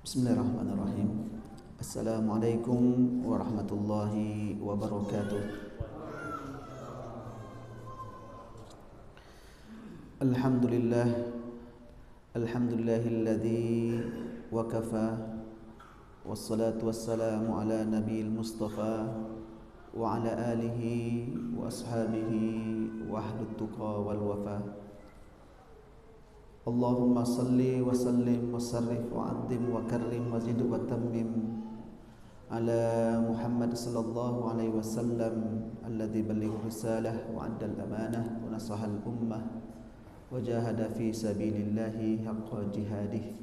Bismillahirrahmanirrahim. Assalamualaikum warahmatullahi wabarakatuh. Alhamdulillah, alhamdulillahilladzi wa kafa, wassalatu wassalamu ala nabiyil mustafa wa ala alihi wa ashabihi wa ahlut tuqa wal wafa. Allahumma salli wa sallim wa sarrif wa addim wa karrim wa zid wa tammim ala Muhammad sallallahu alaihi wasallam alladhi balligha risalah wa adda al-amanah wa nasaha al-ummah wa jahada fi sabilillahi haqqa jihadih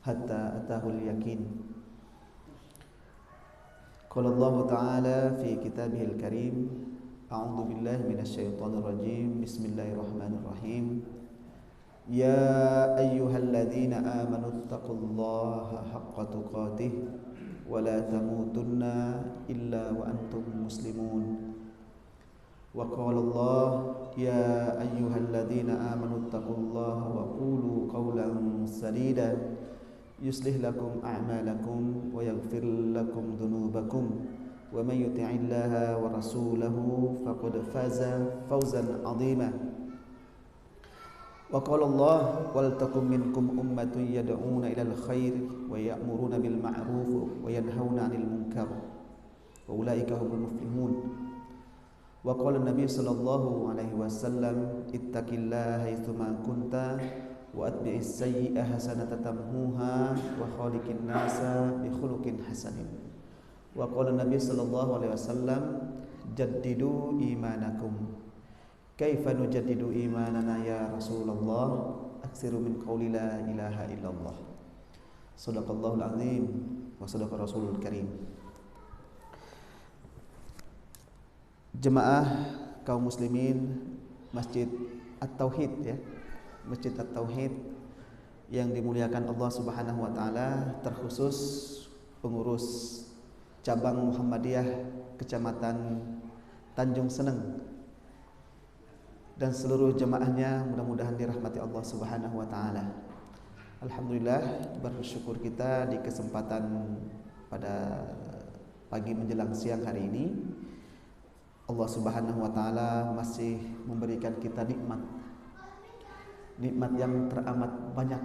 hatta atahu al-yaqin. Qala Allah ta'ala fi kitabihil karim, a'udzu billahi minasy syaithanir rajim. Bismillahirrahmanirrahim. Ya ayyuhalladzina amanu taqullaha haqqa tuqatih wa la tamutunna illa wa antum muslimun. Wa qala Allah, ya ayyuhalladzina amanu taqullaha wa qulu qawlan sadida yuslih lakum a'malakum wa yaghfir lakum dhunubakum wa may yuti'illaha wa rasulahu faqad faza fawzan 'azima. Wa qala Allah, wal takum minkum ummatun yad'una ilal khair wa ya'muruna bil ma'ruf wa yanhauna 'anil munkar wa ulaika humul muflihun. Wa qala Nabi sallallahu alaihi wasallam, ittaqillaha haitsuma kunta wa atbi'is sayyi'ah hasanatan tamhuha wa khaliqin nasa bi khuluqin hasanin. Wa qala Nabi sallallahu alaihi wasallam, jaddidu imanakum. Kaifa nujaddidu imanana ya Rasulullah? Aksiru min qawli la ilaha illallah. Shadaqallahul azim wa shadaqa rasulul karim. Jemaah kaum muslimin Masjid At-Tauhid ya. Masjid At-Tauhid yang dimuliakan Allah Subhanahu wa taala, terkhusus pengurus cabang Muhammadiyah Kecamatan Tanjung Seneng dan seluruh jemaahnya, mudah-mudahan dirahmati Allah Subhanahu wa taala. Alhamdulillah, bersyukur kita di kesempatan pada pagi menjelang siang hari ini Allah Subhanahu wa taala masih memberikan kita nikmat yang teramat banyak.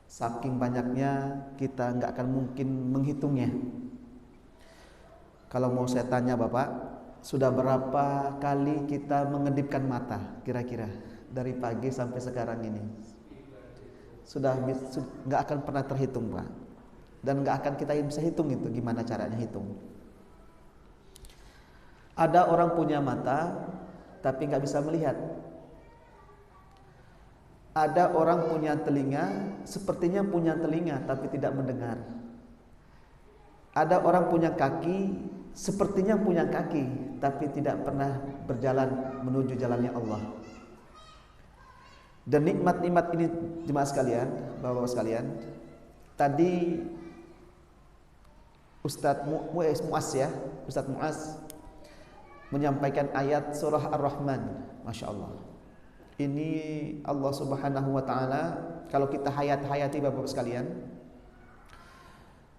Saking banyaknya kita nggak akan mungkin menghitungnya. Kalau mau saya tanya Bapak, sudah berapa kali kita mengedipkan mata kira-kira dari pagi sampai sekarang ini? Sudah nggak akan pernah terhitung Pak. Dan nggak akan kita bisa hitung itu gimana caranya hitung. Ada orang punya mata tapi nggak bisa melihat. Ada orang punya telinga, sepertinya punya telinga tapi tidak mendengar. Ada orang punya kaki, sepertinya punya kaki tapi tidak pernah berjalan menuju jalannya Allah. Dan nikmat-nikmat ini jemaah sekalian, bapak-bapak sekalian, tadi Ustadz Muaz menyampaikan ayat surah Ar-Rahman. Masya Allah, ini Allah Subhanahu wa ta'ala, kalau kita hayati bapak-bapak sekalian,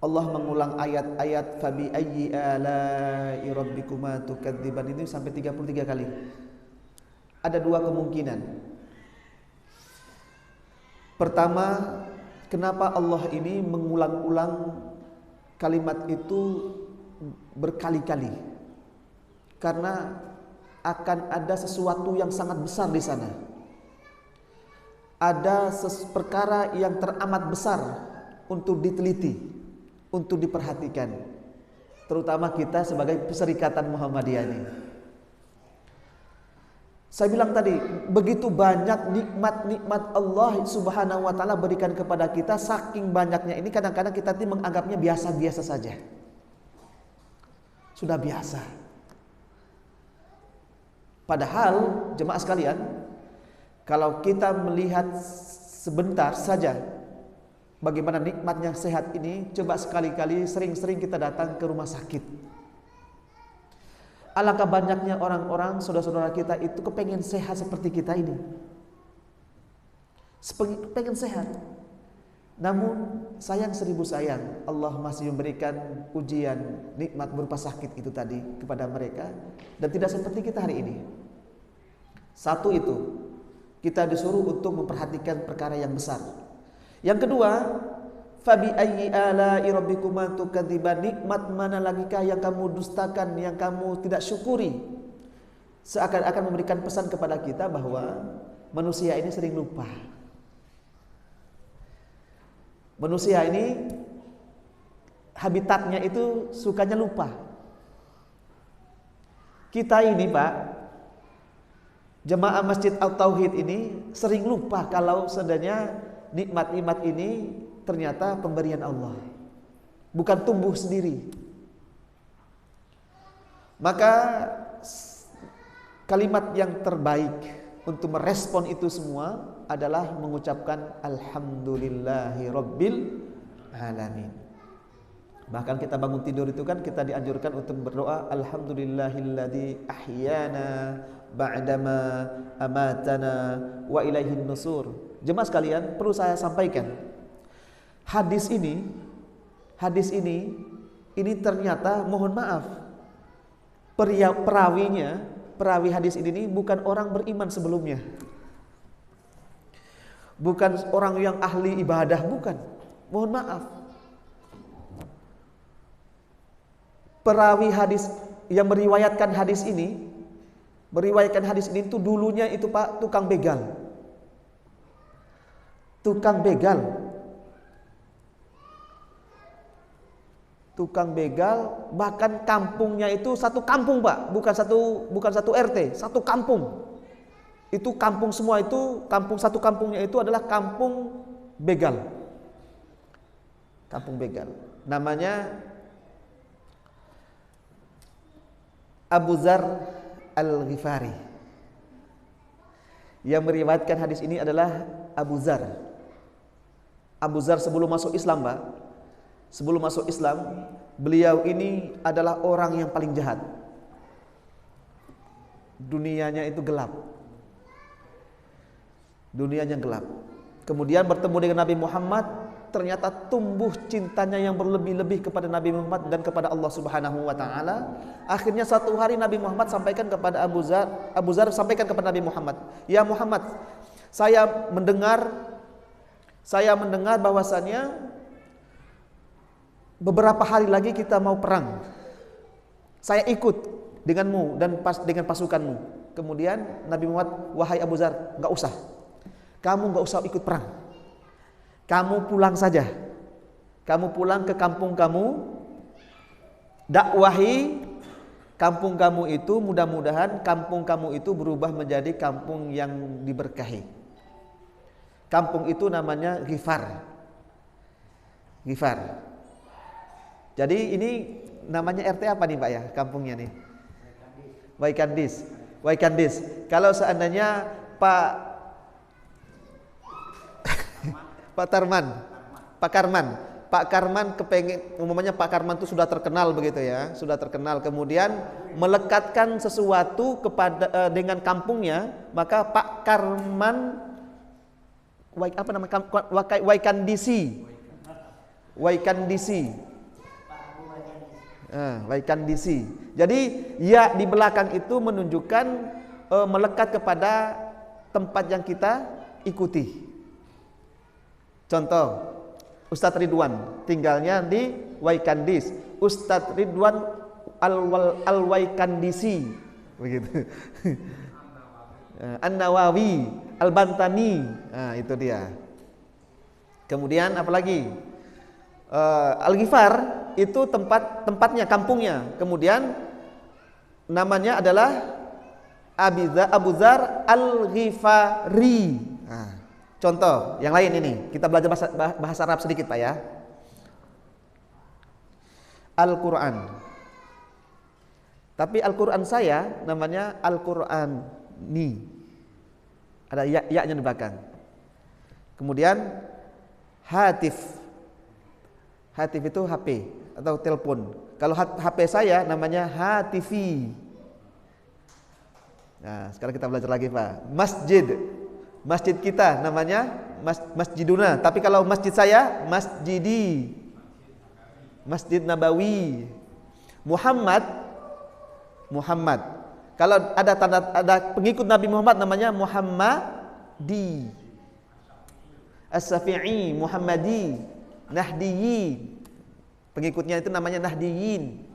Allah mengulang ayat-ayat fabi ayyi ala'i rabbikuma tukadziban ini sampai 33 kali. Ada dua kemungkinan. Pertama, kenapa Allah ini mengulang-ulang kalimat itu berkali-kali? Karena akan ada sesuatu yang sangat besar di sana. Ada perkara yang teramat besar untuk diteliti, untuk diperhatikan, terutama kita sebagai Perserikatan Muhammadiyah ini. Saya bilang tadi, begitu banyak nikmat-nikmat Allah Subhanahu wa taala berikan kepada kita, saking banyaknya ini kadang-kadang kita menganggapnya biasa-biasa saja. Sudah biasa. Padahal jemaah sekalian, kalau kita melihat sebentar saja bagaimana nikmatnya sehat ini, coba sekali-kali sering-sering kita datang ke rumah sakit. Alangkah banyaknya orang-orang, saudara-saudara kita itu kepengen sehat seperti kita ini. Pengen sehat. Namun sayang seribu sayang, Allah masih memberikan ujian, nikmat berupa sakit itu tadi kepada mereka, dan tidak seperti kita hari ini. Satu itu, kita disuruh untuk memperhatikan perkara yang besar. Yang kedua, fabi ayyi ala'i rabbikuma tukadziban, nikmat mana lagikah yang kamu dustakan, yang kamu tidak syukuri. Seakan-akan memberikan pesan kepada kita bahwa manusia ini sering lupa. Manusia ini habitatnya itu sukanya lupa. Kita ini Pak, jemaah Masjid At-Tauhid ini sering lupa kalau sebenarnya nikmat-nikmat ini ternyata pemberian Allah, bukan tumbuh sendiri. Maka kalimat yang terbaik untuk merespon itu semua adalah mengucapkan alhamdulillahi rabbil alamin. Bahkan kita bangun tidur itu kan kita dianjurkan untuk berdoa alhamdulillahilladzi ahyana ba'dama amatana wa ilaihin nusur. Jemaah sekalian, perlu saya sampaikan, hadis ini ternyata mohon maaf, perawi hadis ini bukan orang beriman sebelumnya, bukan orang yang ahli ibadah, bukan. Mohon maaf, perawi hadis yang meriwayatkan hadis ini itu dulunya itu Pak tukang begal. Tukang begal, bahkan kampungnya itu satu kampung Pak, bukan satu RT, satu kampung. Itu kampung semua itu, satu kampungnya itu adalah kampung begal. Kampung begal. Namanya Abu Dzar Al-Ghifari. Yang meriwayatkan hadis ini adalah Abu Dzar. Abu Dzar sebelum masuk Islam Pak, sebelum masuk Islam, beliau ini adalah orang yang paling jahat. Dunianya itu gelap. Dunianya gelap. Kemudian bertemu dengan Nabi Muhammad, ternyata tumbuh cintanya yang berlebih-lebih kepada Nabi Muhammad dan kepada Allah Subhanahu wa taala. Akhirnya satu hari Nabi Muhammad sampaikan kepada Abu Dzar sampaikan kepada Nabi Muhammad, "Ya Muhammad, saya mendengar bahwasannya beberapa hari lagi kita mau perang. Saya ikut denganmu dan dengan pasukanmu." Kemudian Nabi Muhammad, "Wahai Abu Dzar, enggak usah. Kamu enggak usah ikut perang. Kamu pulang saja. Kamu pulang ke kampung kamu. Dakwahi kampung kamu itu, mudah-mudahan kampung kamu itu berubah menjadi kampung yang diberkahi." Kampung itu namanya Ghifar. Jadi ini namanya RT apa nih Pak ya, kampungnya nih? Waikandis. Kalau seandainya Pak Karman kepengen, umumnya Pak Karman itu sudah terkenal begitu ya, kemudian melekatkan sesuatu kepada dengan kampungnya, maka Pak Karman Waikandisi. Jadi ya di belakang itu menunjukkan melekat kepada tempat yang kita ikuti. Contoh, Ustadz Ridwan tinggalnya di Waikandis, Ustadz Ridwan Al-Waikandisi begitu. An-Nawawi, Al-Bantani, nah itu dia. Kemudian apalagi Al-Ghifar itu tempatnya, kampungnya. Kemudian namanya adalah Abu Dzar Al-Ghifari. Nah, contoh yang lain ini, kita belajar bahasa Arab sedikit Pak ya. Al-Quran. Tapi Al-Quran saya namanya Al-Qurani. Ada ya-nya di belakang. Kemudian hatif. Hatif itu HP atau telepon. Kalau HP saya namanya hatifi. Nah, sekarang kita belajar lagi Pak. Masjid. Masjid kita namanya Masjiduna, tapi kalau masjid saya Masjidi, Masjid Nabawi. Muhammad, kalau ada pengikut Nabi Muhammad namanya Muhammadi. As-Syafi'i, Muhammadi, Nahdiyin. Pengikutnya itu namanya Nahdiyin.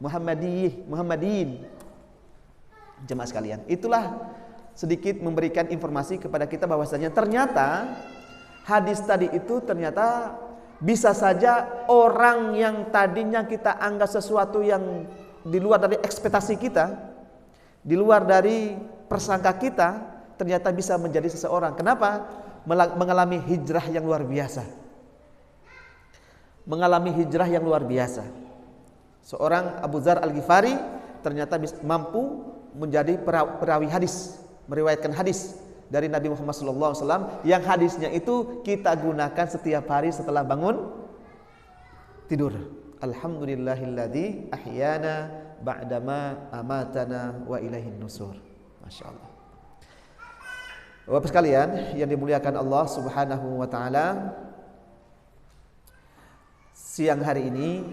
Muhammadin. Jemaah sekalian, itulah sedikit memberikan informasi kepada kita bahwasanya ternyata hadis tadi itu ternyata bisa saja orang yang tadinya kita anggap sesuatu yang di luar dari ekspektasi kita, di luar dari prasangka kita, ternyata bisa menjadi seseorang. Kenapa? Mengalami hijrah yang luar biasa. Mengalami hijrah yang luar biasa. Seorang Abu Dzar Al-Ghifari ternyata mampu menjadi perawi hadis, meriwayatkan hadis dari Nabi Muhammad SAW, yang hadisnya itu kita gunakan setiap hari setelah bangun tidur. Alhamdulillahilladzi ahyana ba'dama amatana wa ilaihin nusur. Masya Allah. Bapak sekalian yang dimuliakan Allah Subhanahu wa taala, siang hari ini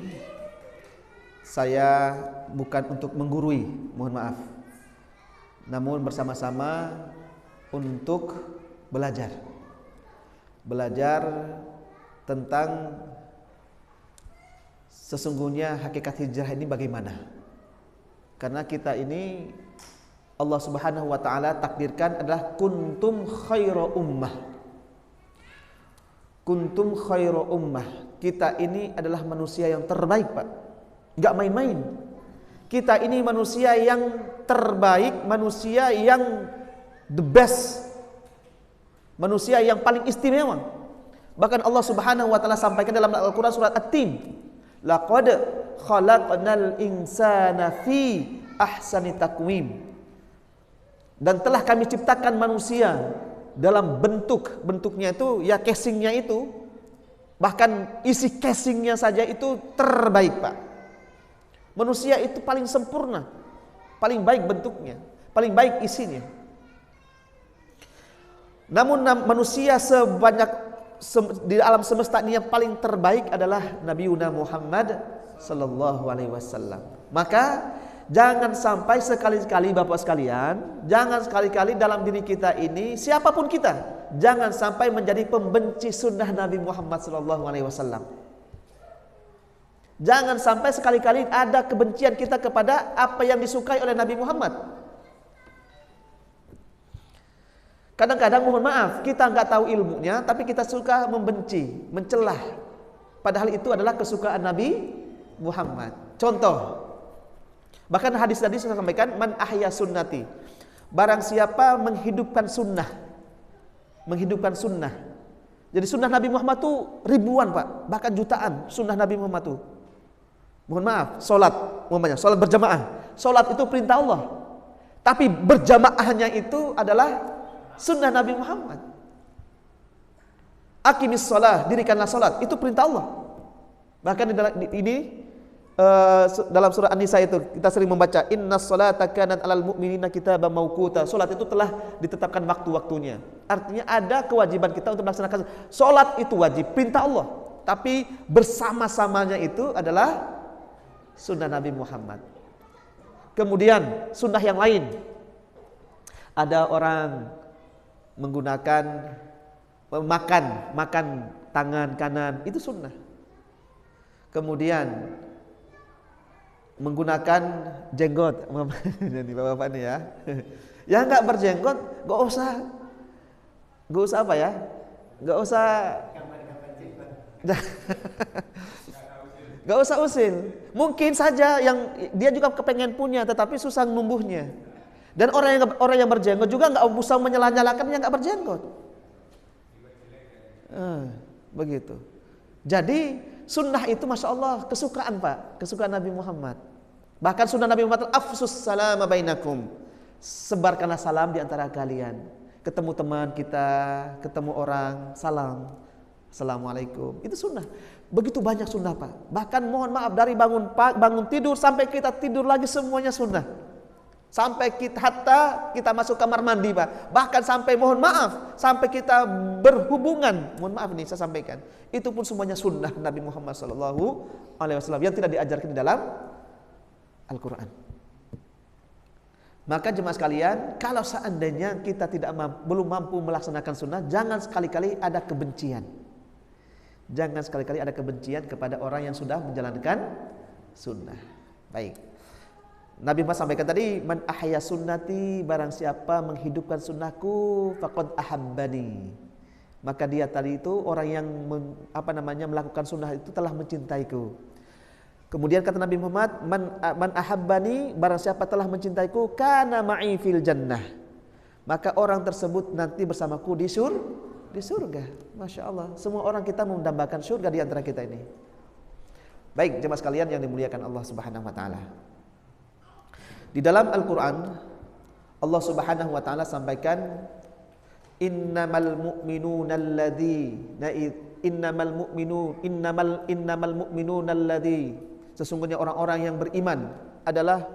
saya bukan untuk menggurui, mohon maaf, namun bersama-sama untuk belajar tentang sesungguhnya hakikat hijrah ini bagaimana. Karena kita ini Allah Subhanahu wa taala takdirkan adalah kuntum khaira ummah. Kuntum khaira ummah. Kita ini adalah manusia yang terbaik, Pak. Enggak main-main. Kita ini manusia yang terbaik, manusia yang the best, manusia yang paling istimewa. Bahkan Allah Subhanahu wa taala sampaikan dalam Al-Qur'an surat At-Tin, laqad khalaqnal insana fi ahsani taqwim. Dan telah kami ciptakan manusia dalam bentuknya itu ya, casingnya itu, bahkan isi casingnya saja itu terbaik, Pak. Manusia itu paling sempurna, paling baik bentuknya, paling baik isinya. Namun manusia di alam semesta ini yang paling terbaik adalah Nabiuna Muhammad sallallahu alaihi wasallam. Maka jangan sampai sekali-kali Bapak sekalian, jangan sekali-kali dalam diri kita ini, siapapun kita, jangan sampai menjadi pembenci sunnah Nabi Muhammad sallallahu alaihi wasallam. Jangan sampai sekali-kali ada kebencian kita kepada apa yang disukai oleh Nabi Muhammad. Kadang-kadang mohon maaf, kita nggak tahu ilmunya, tapi kita suka membenci, mencelah. Padahal itu adalah kesukaan Nabi Muhammad. Contoh, bahkan hadis tadi saya sampaikan, man ahya sunnati, barang siapa menghidupkan sunnah. Jadi sunnah Nabi Muhammad itu ribuan, Pak, bahkan jutaan sunnah Nabi Muhammad itu. Mohon maaf, sholat berjamaah. Sholat itu perintah Allah, tapi berjamaahnya itu adalah sunnah Nabi Muhammad. Aqimis sholah, dirikanlah sholat, itu perintah Allah. Bahkan dalam surah An-Nisa itu kita sering membaca, innas sholata kanat alal mu'minina kitaban mauquta. Sholat itu telah ditetapkan waktu-waktunya. Artinya ada kewajiban kita untuk melaksanakan sholat, itu wajib, perintah Allah. Tapi bersama-samanya itu adalah sunnah Nabi Muhammad. Kemudian sunnah yang lain, ada orang menggunakan makan tangan kanan, itu sunnah. Kemudian menggunakan jenggot, jadi bapak-bapak ini ya, yang nggak berjenggot, nggak usah apa ya, nggak usah, nggak usah usil. Mungkin saja yang dia juga kepengen punya, tetapi susah numbuhnya. Dan orang yang berjenggot juga nggak usah menyalah-nyalakan yang nggak berjenggot. Begitu. Jadi sunnah itu masya Allah kesukaan, Pak, kesukaan Nabi Muhammad. Bahkan sunnah Nabi Muhammad, afsus salama bainakum, sebarkanlah salam di antara kalian. Ketemu teman kita, ketemu orang, salam, assalamualaikum. Itu sunnah. Begitu banyak sunnah, Pak. Bahkan mohon maaf, dari bangun tidur sampai kita tidur lagi semuanya sunnah. Sampai kita masuk kamar mandi, Pak. Bahkan sampai mohon maaf, sampai kita berhubungan. Mohon maaf ini saya sampaikan. Itu pun semuanya sunnah Nabi Muhammad SAW yang tidak diajarkan di dalam Al-Quran. Maka jemaah sekalian, kalau seandainya kita belum mampu melaksanakan sunnah, jangan sekali-kali ada kebencian. Jangan sekali-kali ada kebencian kepada orang yang sudah menjalankan sunnah. Baik. Nabi Muhammad sampaikan tadi, man ahya sunnati, barang siapa menghidupkan sunnahku faqad ahabbani. Maka dia tadi itu orang yang melakukan sunnah itu telah mencintaiku. Kemudian kata Nabi Muhammad, man ahabbani, barang siapa telah mencintaiku, kana ma'i fil jannah. Maka orang tersebut nanti bersamaku di surga. Masya Allah. Semua orang kita mendambakan surga di antara kita ini. Baik, jemaah sekalian yang dimuliakan Allah Subhanahu wa taala. Di dalam Al-Quran Allah Subhanahu wa ta'ala sampaikan, innamal mu'minuna alladhi, sesungguhnya orang-orang yang beriman adalah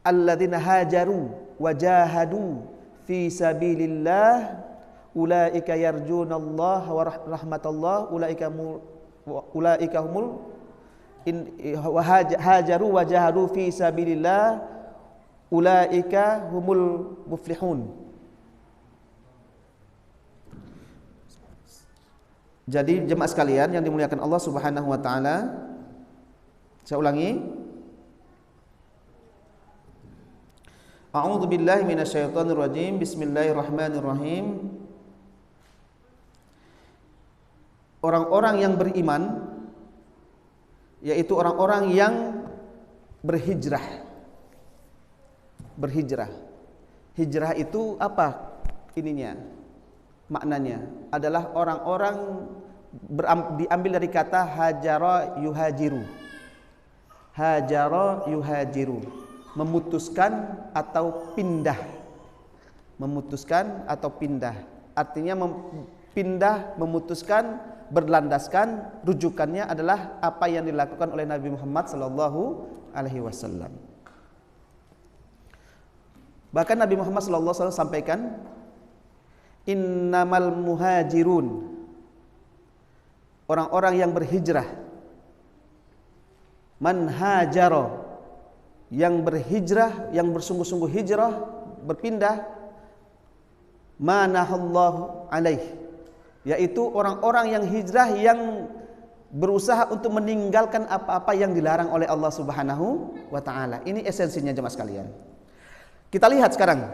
alladzina hajaru wa jahadu fi sabilillah ulaika yarjunallaha wa rahmatallah ulaika humul hajaru wa jahadu fi sabilillah ulaika humul muflihun. Jadi jemaah sekalian yang dimuliakan Allah Subhanahu wa taala, saya ulangi. A'udzu billahi minasyaitonir rajim. Bismillahirrahmanirrahim. Orang-orang yang beriman, yaitu orang-orang yang berhijrah. Hijrah itu apa ininya? Maknanya adalah orang-orang diambil dari kata hajara yuhajiru. Hajara yuhajiru, memutuskan atau pindah. Memutuskan atau pindah. Artinya pindah, memutuskan, berlandaskan, rujukannya adalah apa yang dilakukan oleh Nabi Muhammad SAW. Bahkan Nabi Muhammad SAW sampaikan, innamal muhajirun, orang-orang yang berhijrah, man hajara, yang berhijrah, yang bersungguh-sungguh hijrah, berpindah, manahallahu alaih, yaitu orang-orang yang hijrah yang berusaha untuk meninggalkan apa-apa yang dilarang oleh Allah Subhanahu wa taala. Ini esensinya jemaah sekalian. Kita lihat sekarang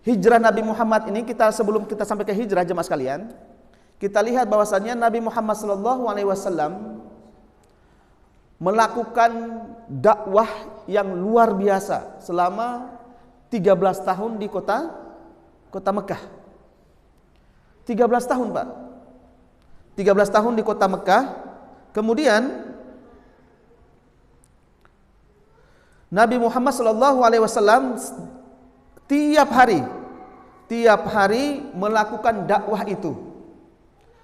hijrah Nabi Muhammad ini, sebelum kita sampai ke hijrah jemaah sekalian, kita lihat bahwasannya Nabi Muhammad SAW melakukan dakwah yang luar biasa selama 13 tahun di kota Mekah. 13 tahun, Pak. 13 tahun di kota Mekah. Kemudian Nabi Muhammad SAW tiap hari melakukan dakwah itu.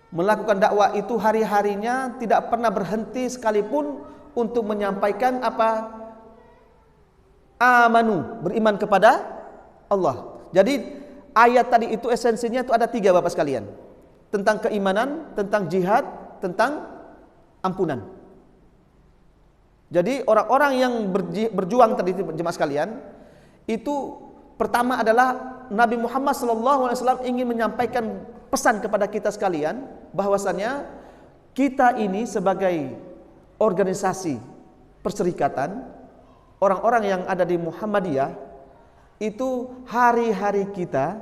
Melakukan dakwah itu hari-harinya, tidak pernah berhenti sekalipun untuk menyampaikan apa? Amanu, beriman kepada Allah. Jadi ayat tadi itu esensinya itu ada 3 Bapak sekalian. Tentang keimanan, tentang jihad, tentang ampunan. Jadi orang-orang yang berjuang tadi jemaah sekalian, itu pertama adalah Nabi Muhammad SAW ingin menyampaikan pesan kepada kita sekalian bahwasannya kita ini sebagai organisasi perserikatan, orang-orang yang ada di Muhammadiyah, itu hari-hari kita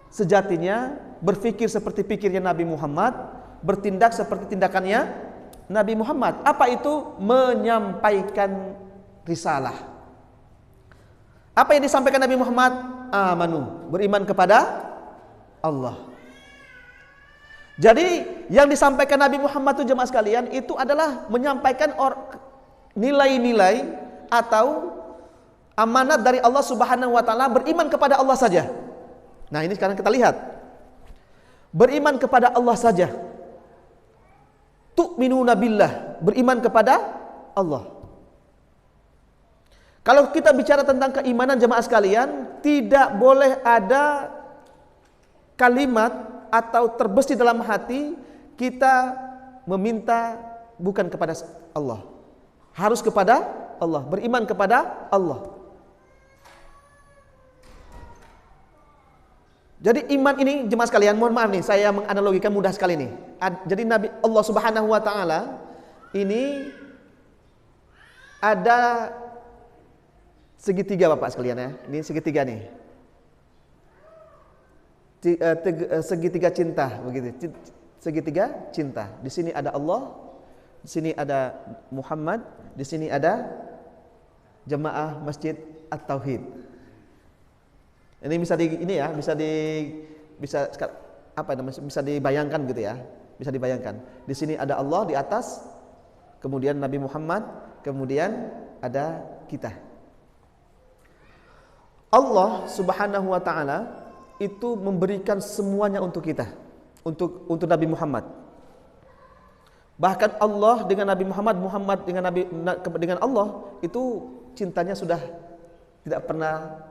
sejatinya berpikir seperti pikirnya Nabi Muhammad, bertindak seperti tindakannya Nabi Muhammad. Apa itu? Menyampaikan risalah. Apa yang disampaikan Nabi Muhammad? Amanu, beriman kepada Allah. Jadi yang disampaikan Nabi Muhammad itu jemaah sekalian itu adalah menyampaikan nilai-nilai atau amanat dari Allah Subhanahu wa taala, beriman kepada Allah saja. Nah, ini sekarang kita lihat. Beriman kepada Allah saja. Tu'minuna billah, beriman kepada Allah. Kalau kita bicara tentang keimanan jemaah sekalian, tidak boleh ada kalimat atau terbesit dalam hati kita meminta bukan kepada Allah. Harus kepada Allah, beriman kepada Allah. Jadi iman ini jemaah sekalian, mohon maaf nih, saya menganalogikan mudah sekali nih. Jadi Nabi Allah Subhanahu wa taala ini ada segitiga Bapak sekalian ya. Ini segitiga nih. Segitiga cinta begitu. Segitiga cinta. Di sini ada Allah, di sini ada Muhammad, di sini ada jemaah Masjid At-Tauhid. Ini bisa dibayangkan gitu ya. Bisa dibayangkan. Di sini ada Allah di atas, kemudian Nabi Muhammad, kemudian ada kita. Allah Subhanahu wa taala itu memberikan semuanya untuk kita, untuk Nabi Muhammad. Bahkan Allah dengan Nabi Muhammad, Muhammad dengan Allah itu cintanya sudah tidak pernah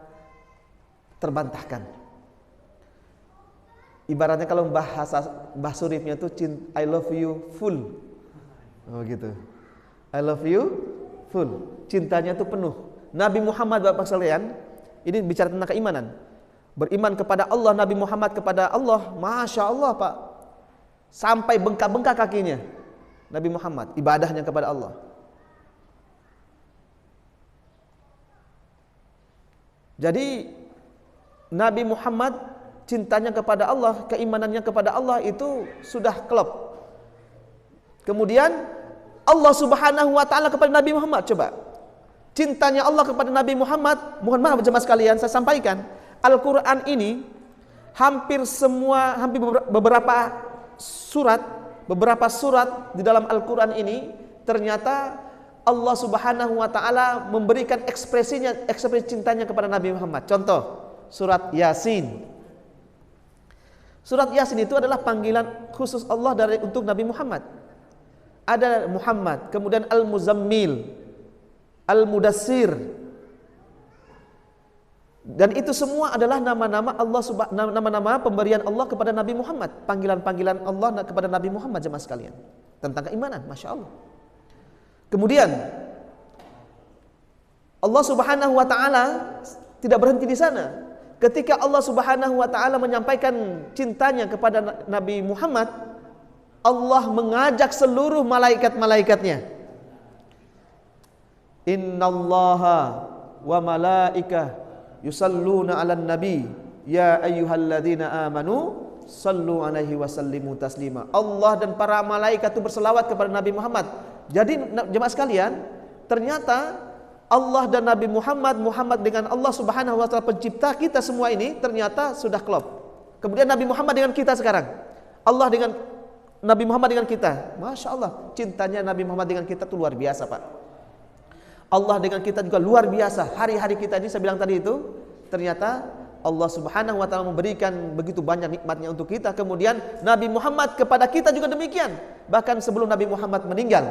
terbantahkan. Ibaratnya kalau bahasa surifnya itu I love you full. Oh gitu. I love you full. Cintanya itu penuh. Nabi Muhammad Bapak sekalian, ini bicara tentang keimanan. Beriman kepada Allah, Nabi Muhammad kepada Allah, Masya Allah Pak. Sampai bengkak-bengkak kakinya. Nabi Muhammad, ibadahnya kepada Allah. Jadi Nabi Muhammad cintanya kepada Allah, keimanannya kepada Allah itu sudah klop. Kemudian Allah Subhanahu wa taala kepada Nabi Muhammad, coba. Cintanya Allah kepada Nabi Muhammad, mohon maaf jemaah sekalian, saya sampaikan, Al-Qur'an ini hampir beberapa surat di dalam Al-Qur'an ini ternyata Allah Subhanahu wa taala memberikan ekspresi cintanya kepada Nabi Muhammad. Contoh Surat Yasin. Surat Yasin itu adalah panggilan khusus Allah untuk Nabi Muhammad. Ada Muhammad, kemudian Al-Muzammil, Al-Mudassir. Dan itu semua adalah nama-nama Allah, nama-nama pemberian Allah kepada Nabi Muhammad, panggilan-panggilan Allah kepada Nabi Muhammad jemaah sekalian. Tentang keimanan, Masya Allah. Kemudian Allah Subhanahu wa taala tidak berhenti di sana. Ketika Allah Subhanahu wa taala menyampaikan cintanya kepada Nabi Muhammad, Allah mengajak seluruh malaikat-malaikatnya. Innallaha wa malaikah yusalluna 'alan nabi ya ayyuhalladzina amanu sallu 'alaihi wa sallimu taslima. Allah dan para malaikat itu berselawat kepada Nabi Muhammad. Jadi jemaah sekalian, ternyata Allah dan Nabi Muhammad, Muhammad dengan Allah Subhanahu wa taala pencipta kita semua ini ternyata sudah klop. Kemudian Nabi Muhammad dengan kita sekarang. Allah dengan Nabi Muhammad dengan kita. Masya Allah, cintanya Nabi Muhammad dengan kita itu luar biasa Pak. Allah dengan kita juga luar biasa. Hari-hari kita ini saya bilang tadi itu, ternyata Allah Subhanahu wa taala memberikan begitu banyak nikmatnya untuk kita. Kemudian Nabi Muhammad kepada kita juga demikian. Bahkan sebelum Nabi Muhammad meninggal,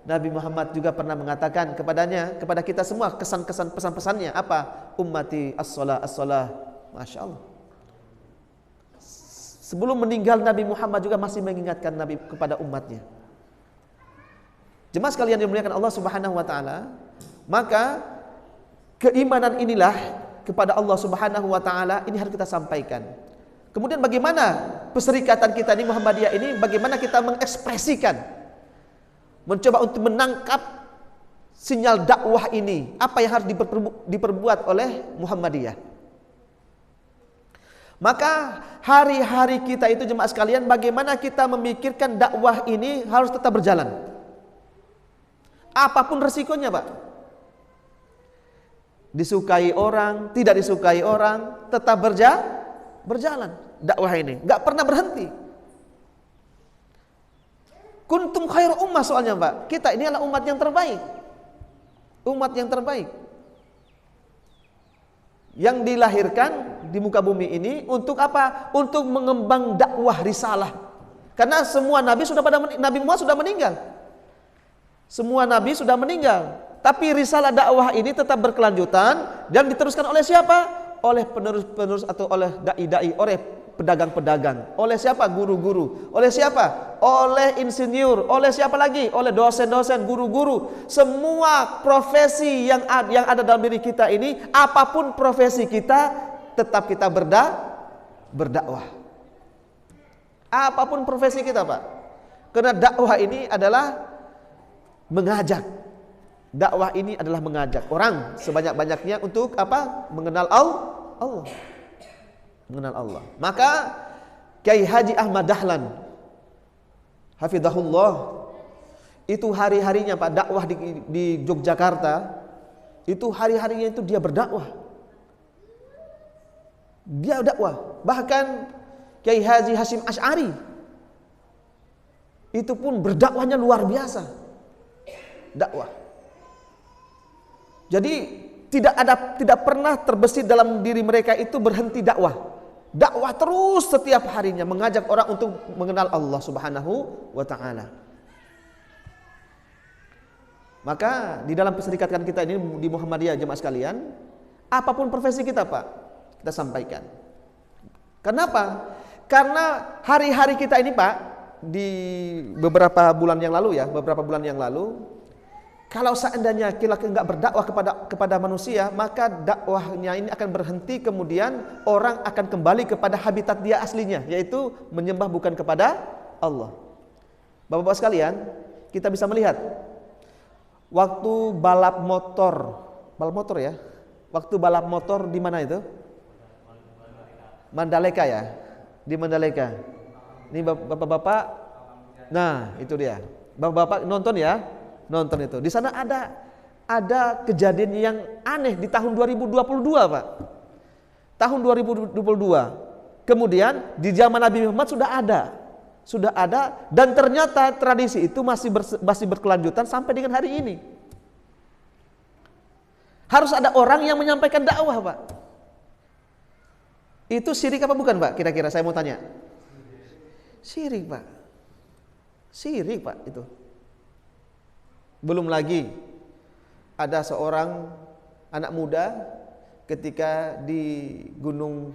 Nabi Muhammad juga pernah mengatakan kepada kita semua kesan-kesan pesan-pesannya apa? Ummati as-shalah as-shalah. Masya Allah. Sebelum meninggal Nabi Muhammad juga masih mengingatkan Nabi kepada umatnya. Jemaah sekalian yang dimuliakan Allah Subhanahu wa taala, maka keimanan inilah kepada Allah Subhanahu wa taala ini harus kita sampaikan. Kemudian bagaimana perserikatan kita di Muhammadiyah ini, bagaimana kita mengekspresikan, mencoba untuk menangkap sinyal dakwah ini, apa yang harus diperbuat oleh Muhammadiyah. Maka hari-hari kita itu jemaah sekalian, bagaimana kita memikirkan dakwah ini harus tetap berjalan. Apapun resikonya Pak. Disukai orang, tidak disukai orang, tetap berjalan dakwah ini, nggak pernah berhenti. Kuntum khairu ummah soalnya Pak. Kita ini adalah umat yang terbaik. Umat yang terbaik. Yang dilahirkan di muka bumi ini untuk apa? Untuk mengembang dakwah risalah. Karena semua nabi Nabi Muhammad sudah meninggal. Semua nabi sudah meninggal. Tapi risalah dakwah ini tetap berkelanjutan dan diteruskan oleh siapa? Oleh penerus-penerus atau oleh dai-dai, oleh pedagang-pedagang. Oleh siapa? Guru-guru. Oleh siapa? Oleh insinyur. Oleh siapa lagi? Oleh dosen-dosen, guru-guru. Semua profesi yang ada dalam diri kita ini, apapun profesi kita, tetap kita berdakwah. Apapun profesi kita, Pak. Karena dakwah ini adalah mengajak. Dakwah ini adalah mengajak orang sebanyak-banyaknya untuk apa? Mengenal Allah. Mengenal Allah. Maka Kiai Haji Ahmad Dahlan hafizahullah itu hari-harinya Pak dakwah di Yogyakarta, itu hari-harinya itu dia berdakwah. Dia dakwah. Bahkan Kiai Haji Hashim Asy'ari itu pun berdakwahnya luar biasa. Dakwah. Jadi tidak pernah terbesit dalam diri mereka itu berhenti dakwah. Dakwah terus setiap harinya mengajak orang untuk mengenal Allah Subhanahu wa taala. Maka di dalam perserikatan kita ini di Muhammadiyah jemaah sekalian, apapun profesi kita Pak, kita sampaikan. Kenapa? Karena hari-hari kita ini Pak, di beberapa bulan yang lalu, kalau seandainya kita nggak berdakwah kepada manusia, maka dakwahnya ini akan berhenti, kemudian orang akan kembali kepada habitat dia aslinya, yaitu menyembah bukan kepada Allah. Bapak-bapak sekalian, kita bisa melihat waktu balap motor ya. Waktu balap motor di mana itu? Mandalika ya, di Mandalika. Ini bapak-bapak, nah itu dia. Bapak-bapak nonton ya. Nonton itu. Di sana ada kejadian yang aneh di tahun 2022, Pak. Tahun 2022. Kemudian di zaman Nabi Muhammad sudah ada dan ternyata tradisi itu masih berkelanjutan sampai dengan hari ini. Harus ada orang yang menyampaikan dakwah, Pak. Itu syirik apa bukan, Pak? Kira-kira saya mau tanya. Syirik, Pak. Syirik, Pak, itu. Belum lagi ada seorang anak muda ketika di Gunung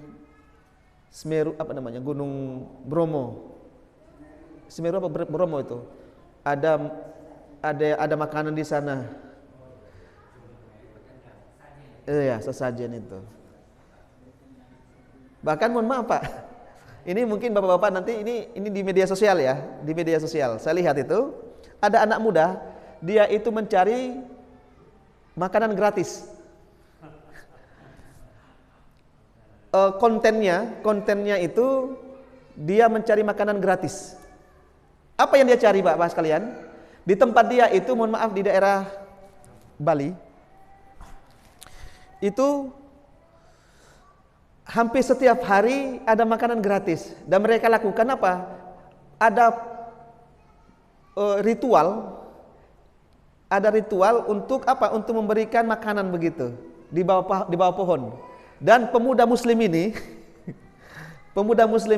Semeru, Gunung Bromo. Semeru apa Bromo itu? Ada makanan di sana. Iya, sesajen itu. Bahkan mohon maaf Pak, ini mungkin bapak-bapak nanti ini di media sosial ya, di media sosial. Saya lihat itu ada anak muda. Dia itu mencari makanan gratis. Kontennya itu dia mencari makanan gratis. Apa yang dia cari Pak sekalian? Di tempat dia itu, mohon maaf, di daerah Bali, itu hampir setiap hari ada makanan gratis. Dan mereka lakukan apa? Ada ritual untuk apa? Untuk memberikan makanan begitu di bawah pohon. Dan pemuda muslim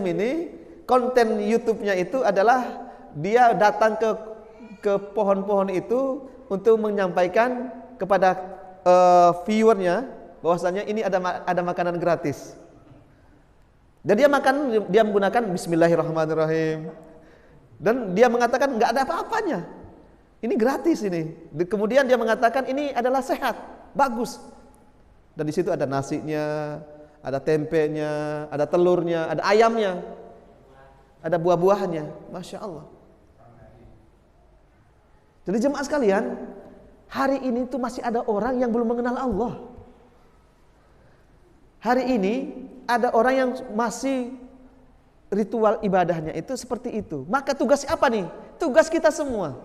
ini konten YouTube-nya itu adalah dia datang ke pohon-pohon itu untuk menyampaikan kepada viewernya bahwasanya ini ada makanan gratis. Dan dia menggunakan Bismillahirrahmanirrahim. Dan dia mengatakan nggak ada apa-apanya. Ini gratis ini. Kemudian dia mengatakan ini adalah sehat, bagus. Dan di situ ada nasinya, ada tempenya, ada telurnya, ada ayamnya, ada buah-buahannya. Masya Allah. Jadi jemaah sekalian, hari ini tuh masih ada orang yang belum mengenal Allah. Hari ini ada orang yang masih ritual ibadahnya itu seperti itu. Maka tugas apa nih? Tugas kita semua.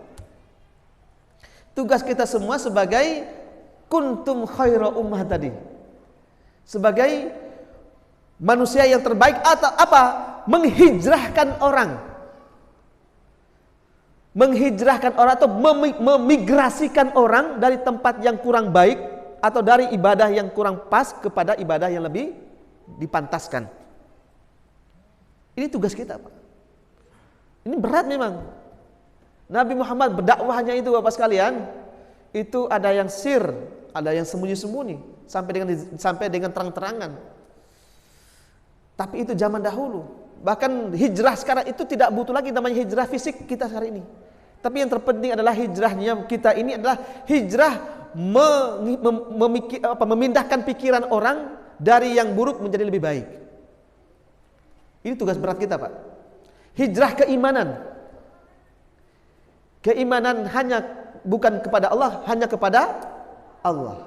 Tugas kita semua sebagai kuntum khaira ummah tadi. Sebagai manusia yang terbaik atau apa? Menghijrahkan orang. Menghijrahkan orang atau memigrasikan orang dari tempat yang kurang baik atau dari ibadah yang kurang pas kepada ibadah yang lebih dipantaskan. Ini tugas kita, Pak. Ini berat memang. Nabi Muhammad berdakwahnya itu Bapak sekalian, itu ada yang sir, ada yang sembunyi-sembunyi, sampai dengan terang-terangan. Tapi itu zaman dahulu. Bahkan hijrah sekarang itu tidak butuh lagi namanya hijrah fisik kita hari ini. Tapi yang terpenting adalah hijrahnya kita ini adalah hijrah memindahkan pikiran orang dari yang buruk menjadi lebih baik. Ini tugas berat kita, Pak. Hijrah keimanan. Keimanan hanya bukan kepada Allah, hanya kepada Allah.